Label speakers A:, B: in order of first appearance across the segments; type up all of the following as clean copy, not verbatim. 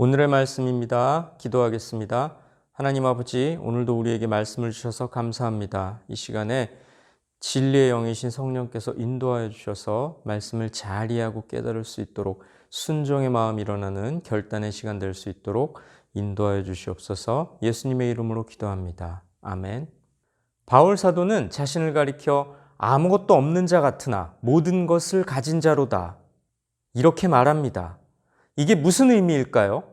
A: 오늘의 말씀입니다. 기도하겠습니다. 하나님 아버지, 오늘도 우리에게 말씀을 주셔서 감사합니다. 이 시간에 진리의 영이신 성령께서 인도하여 주셔서 말씀을 잘 이해하고 깨달을 수 있도록 순종의 마음이 일어나는 결단의 시간 될 수 있도록 인도하여 주시옵소서. 예수님의 이름으로 기도합니다. 아멘. 바울 사도는 자신을 가리켜 아무것도 없는 자 같으나 모든 것을 가진 자로다, 이렇게 말합니다. 이게 무슨 의미일까요?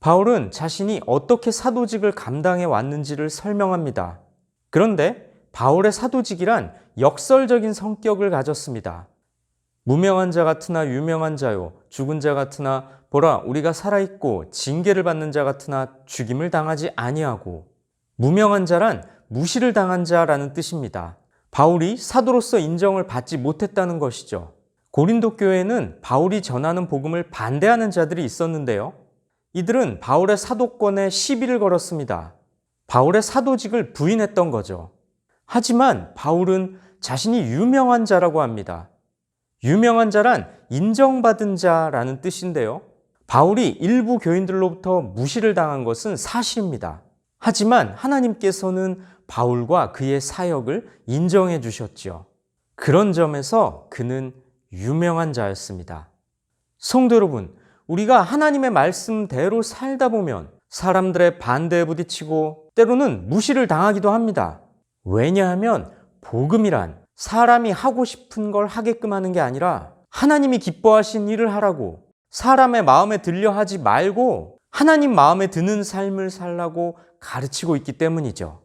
A: 바울은 자신이 어떻게 사도직을 감당해 왔는지를 설명합니다. 그런데 바울의 사도직이란 역설적인 성격을 가졌습니다. 무명한 자 같으나 유명한 자요, 죽은 자 같으나 보라 우리가 살아있고 징계를 받는 자 같으나 죽임을 당하지 아니하고, 무명한 자란 무시를 당한 자라는 뜻입니다. 바울이 사도로서 인정을 받지 못했다는 것이죠. 고린도 교회에는 바울이 전하는 복음을 반대하는 자들이 있었는데요. 이들은 바울의 사도권에 시비를 걸었습니다. 바울의 사도직을 부인했던 거죠. 하지만 바울은 자신이 유명한 자라고 합니다. 유명한 자란 인정받은 자라는 뜻인데요. 바울이 일부 교인들로부터 무시를 당한 것은 사실입니다. 하지만 하나님께서는 바울과 그의 사역을 인정해 주셨지요. 그런 점에서 그는 유명한 자였습니다. 성도 여러분, 우리가 하나님의 말씀대로 살다 보면 사람들의 반대에 부딪히고 때로는 무시를 당하기도 합니다. 왜냐하면 복음이란 사람이 하고 싶은 걸 하게끔 하는 게 아니라 하나님이 기뻐하신 일을 하라고, 사람의 마음에 들려 하지 말고 하나님 마음에 드는 삶을 살라고 가르치고 있기 때문이죠.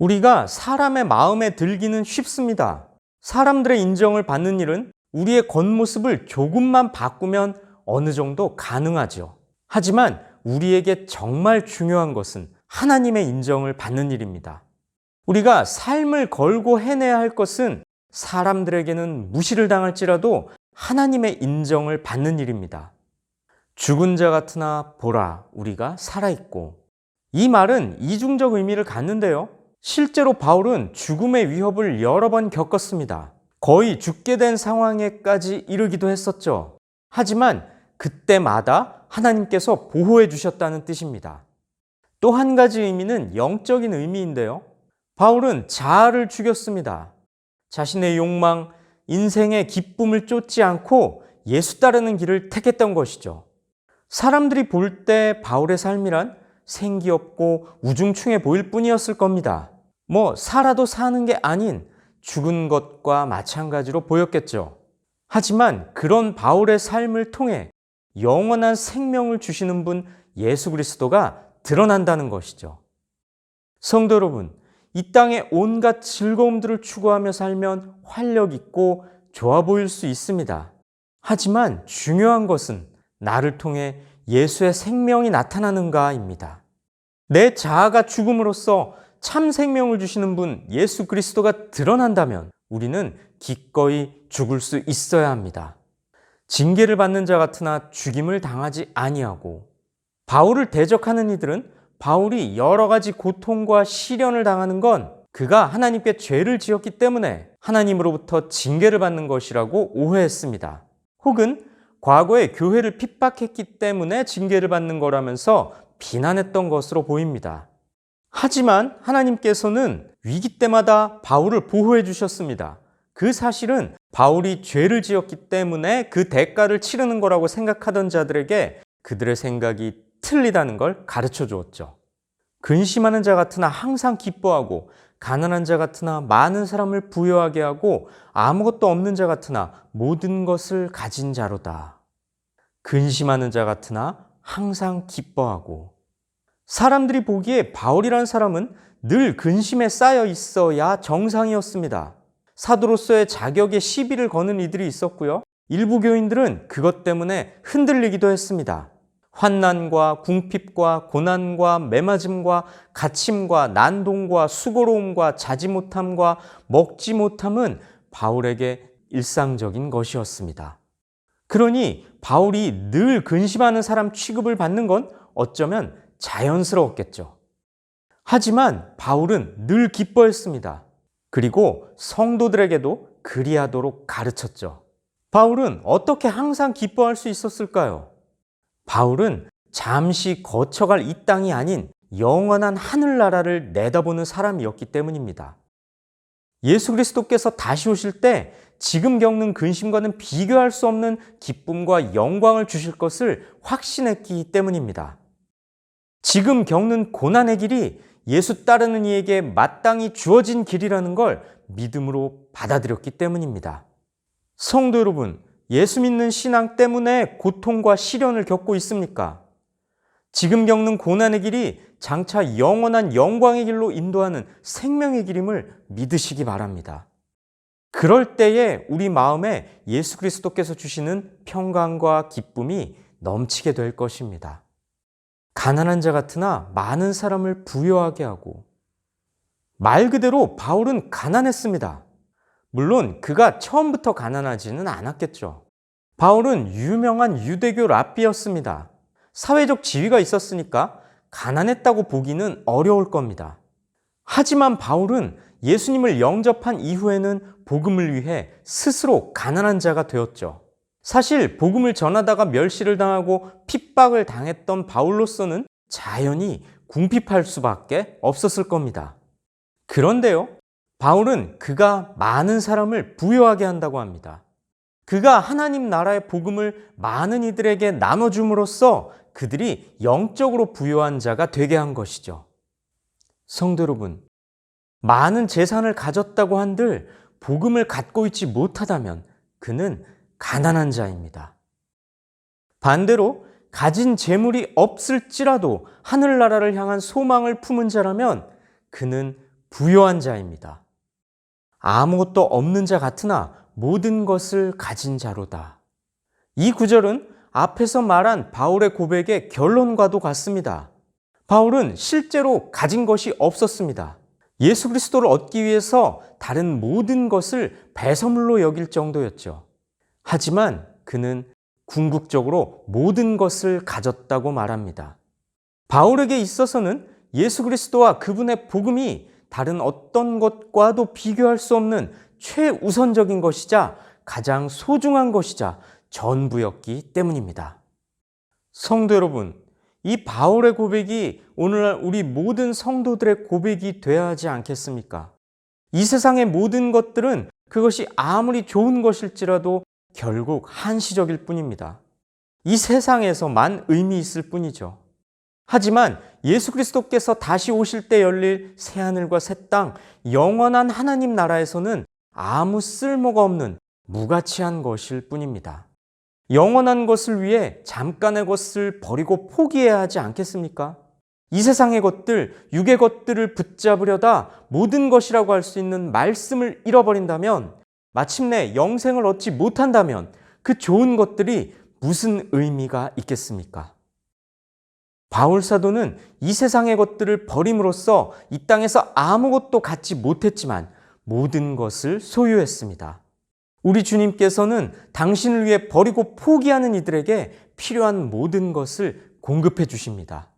A: 우리가 사람의 마음에 들기는 쉽습니다. 사람들의 인정을 받는 일은 우리의 겉모습을 조금만 바꾸면 어느 정도 가능하죠. 하지만 우리에게 정말 중요한 것은 하나님의 인정을 받는 일입니다. 우리가 삶을 걸고 해내야 할 것은 사람들에게는 무시를 당할지라도 하나님의 인정을 받는 일입니다. 죽은 자 같으나 보라 우리가 살아있고, 이 말은 이중적 의미를 갖는데요. 실제로 바울은 죽음의 위협을 여러 번 겪었습니다. 거의 죽게 된 상황에까지 이르기도 했었죠. 하지만 그때마다 하나님께서 보호해 주셨다는 뜻입니다. 또 한 가지 의미는 영적인 의미인데요. 바울은 자아를 죽였습니다. 자신의 욕망, 인생의 기쁨을 쫓지 않고 예수 따르는 길을 택했던 것이죠. 사람들이 볼 때 바울의 삶이란 생기 없고 우중충해 보일 뿐이었을 겁니다. 살아도 사는 게 아닌 죽은 것과 마찬가지로 보였겠죠. 하지만 그런 바울의 삶을 통해 영원한 생명을 주시는 분 예수 그리스도가 드러난다는 것이죠. 성도 여러분, 이 땅의 온갖 즐거움들을 추구하며 살면 활력 있고 좋아 보일 수 있습니다. 하지만 중요한 것은 나를 통해 예수의 생명이 나타나는가입니다. 내 자아가 죽음으로써 참 생명을 주시는 분 예수 그리스도가 드러난다면 우리는 기꺼이 죽을 수 있어야 합니다. 징계를 받는 자 같으나 죽임을 당하지 아니하고, 바울을 대적하는 이들은 바울이 여러 가지 고통과 시련을 당하는 건 그가 하나님께 죄를 지었기 때문에 하나님으로부터 징계를 받는 것이라고 오해했습니다. 혹은 과거에 교회를 핍박했기 때문에 징계를 받는 거라면서 비난했던 것으로 보입니다. 하지만 하나님께서는 위기 때마다 바울을 보호해 주셨습니다. 그 사실은 바울이 죄를 지었기 때문에 그 대가를 치르는 거라고 생각하던 자들에게 그들의 생각이 틀리다는 걸 가르쳐 주었죠. 근심하는 자 같으나 항상 기뻐하고, 가난한 자 같으나 많은 사람을 부유하게 하고, 아무것도 없는 자 같으나 모든 것을 가진 자로다. 근심하는 자 같으나 항상 기뻐하고, 사람들이 보기에 바울이라는 사람은 늘 근심에 쌓여 있어야 정상이었습니다. 사도로서의 자격에 시비를 거는 이들이 있었고요. 일부 교인들은 그것 때문에 흔들리기도 했습니다. 환난과 궁핍과 고난과 매맞음과 갇힘과 난동과 수고로움과 자지 못함과 먹지 못함은 바울에게 일상적인 것이었습니다. 그러니 바울이 늘 근심하는 사람 취급을 받는 건 어쩌면 자연스러웠겠죠. 하지만 바울은 늘 기뻐했습니다. 그리고 성도들에게도 그리하도록 가르쳤죠. 바울은 어떻게 항상 기뻐할 수 있었을까요? 바울은 잠시 거쳐갈 이 땅이 아닌 영원한 하늘나라를 내다보는 사람이었기 때문입니다. 예수 그리스도께서 다시 오실 때 지금 겪는 근심과는 비교할 수 없는 기쁨과 영광을 주실 것을 확신했기 때문입니다. 지금 겪는 고난의 길이 예수 따르는 이에게 마땅히 주어진 길이라는 걸 믿음으로 받아들였기 때문입니다. 성도 여러분, 예수 믿는 신앙 때문에 고통과 시련을 겪고 있습니까? 지금 겪는 고난의 길이 장차 영원한 영광의 길로 인도하는 생명의 길임을 믿으시기 바랍니다. 그럴 때에 우리 마음에 예수 그리스도께서 주시는 평강과 기쁨이 넘치게 될 것입니다. 가난한 자 같으나 많은 사람을 부유하게 하고, 말 그대로 바울은 가난했습니다. 물론 그가 처음부터 가난하지는 않았겠죠. 바울은 유명한 유대교 랍비였습니다. 사회적 지위가 있었으니까 가난했다고 보기는 어려울 겁니다. 하지만 바울은 예수님을 영접한 이후에는 복음을 위해 스스로 가난한 자가 되었죠. 사실 복음을 전하다가 멸시를 당하고 핍박을 당했던 바울로서는 자연히 궁핍할 수밖에 없었을 겁니다. 그런데요, 바울은 그가 많은 사람을 부유하게 한다고 합니다. 그가 하나님 나라의 복음을 많은 이들에게 나눠줌으로써 그들이 영적으로 부유한 자가 되게 한 것이죠. 성도 여러분, 많은 재산을 가졌다고 한들 복음을 갖고 있지 못하다면 그는 가난한 자입니다. 반대로 가진 재물이 없을지라도 하늘나라를 향한 소망을 품은 자라면 그는 부유한 자입니다. 아무것도 없는 자 같으나 모든 것을 가진 자로다. 이 구절은 앞에서 말한 바울의 고백의 결론과도 같습니다. 바울은 실제로 가진 것이 없었습니다. 예수 그리스도를 얻기 위해서 다른 모든 것을 배설물로 여길 정도였죠. 하지만 그는 궁극적으로 모든 것을 가졌다고 말합니다. 바울에게 있어서는 예수 그리스도와 그분의 복음이 다른 어떤 것과도 비교할 수 없는 최우선적인 것이자 가장 소중한 것이자 전부였기 때문입니다. 성도 여러분, 이 바울의 고백이 오늘날 우리 모든 성도들의 고백이 되어야 하지 않겠습니까? 이 세상의 모든 것들은 그것이 아무리 좋은 것일지라도 결국 한시적일 뿐입니다. 이 세상에서만 의미 있을 뿐이죠. 하지만 예수 그리스도께서 다시 오실 때 열릴 새하늘과 새 땅, 영원한 하나님 나라에서는 아무 쓸모가 없는 무가치한 것일 뿐입니다. 영원한 것을 위해 잠깐의 것을 버리고 포기해야 하지 않겠습니까? 이 세상의 것들, 육의 것들을 붙잡으려다 모든 것이라고 할 수 있는 말씀을 잃어버린다면, 마침내 영생을 얻지 못한다면 그 좋은 것들이 무슨 의미가 있겠습니까? 바울 사도는 이 세상의 것들을 버림으로써 이 땅에서 아무것도 갖지 못했지만 모든 것을 소유했습니다. 우리 주님께서는 당신을 위해 버리고 포기하는 이들에게 필요한 모든 것을 공급해 주십니다.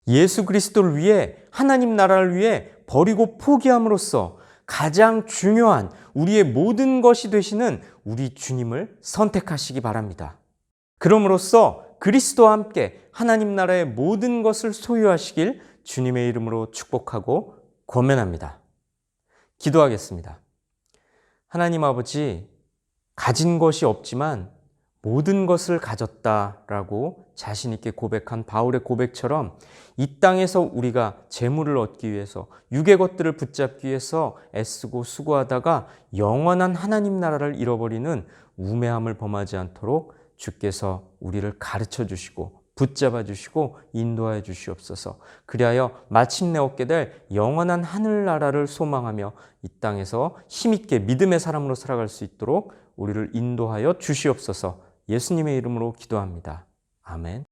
A: 예수 그리스도를 위해, 하나님 나라를 위해 버리고 포기함으로써 가장 중요한 우리의 모든 것이 되시는 우리 주님을 선택하시기 바랍니다. 그럼으로써 그리스도와 함께 하나님 나라의 모든 것을 소유하시길 주님의 이름으로 축복하고 권면합니다. 기도하겠습니다. 하나님 아버지, 가진 것이 없지만 모든 것을 가졌다라고 자신 있게 고백한 바울의 고백처럼 이 땅에서 우리가 재물을 얻기 위해서, 육의 것들을 붙잡기 위해서 애쓰고 수고하다가 영원한 하나님 나라를 잃어버리는 우매함을 범하지 않도록 주께서 우리를 가르쳐 주시고 붙잡아 주시고 인도하여 주시옵소서. 그리하여 마침내 얻게 될 영원한 하늘나라를 소망하며 이 땅에서 힘있게 믿음의 사람으로 살아갈 수 있도록 우리를 인도하여 주시옵소서. 예수님의 이름으로 기도합니다. 아멘.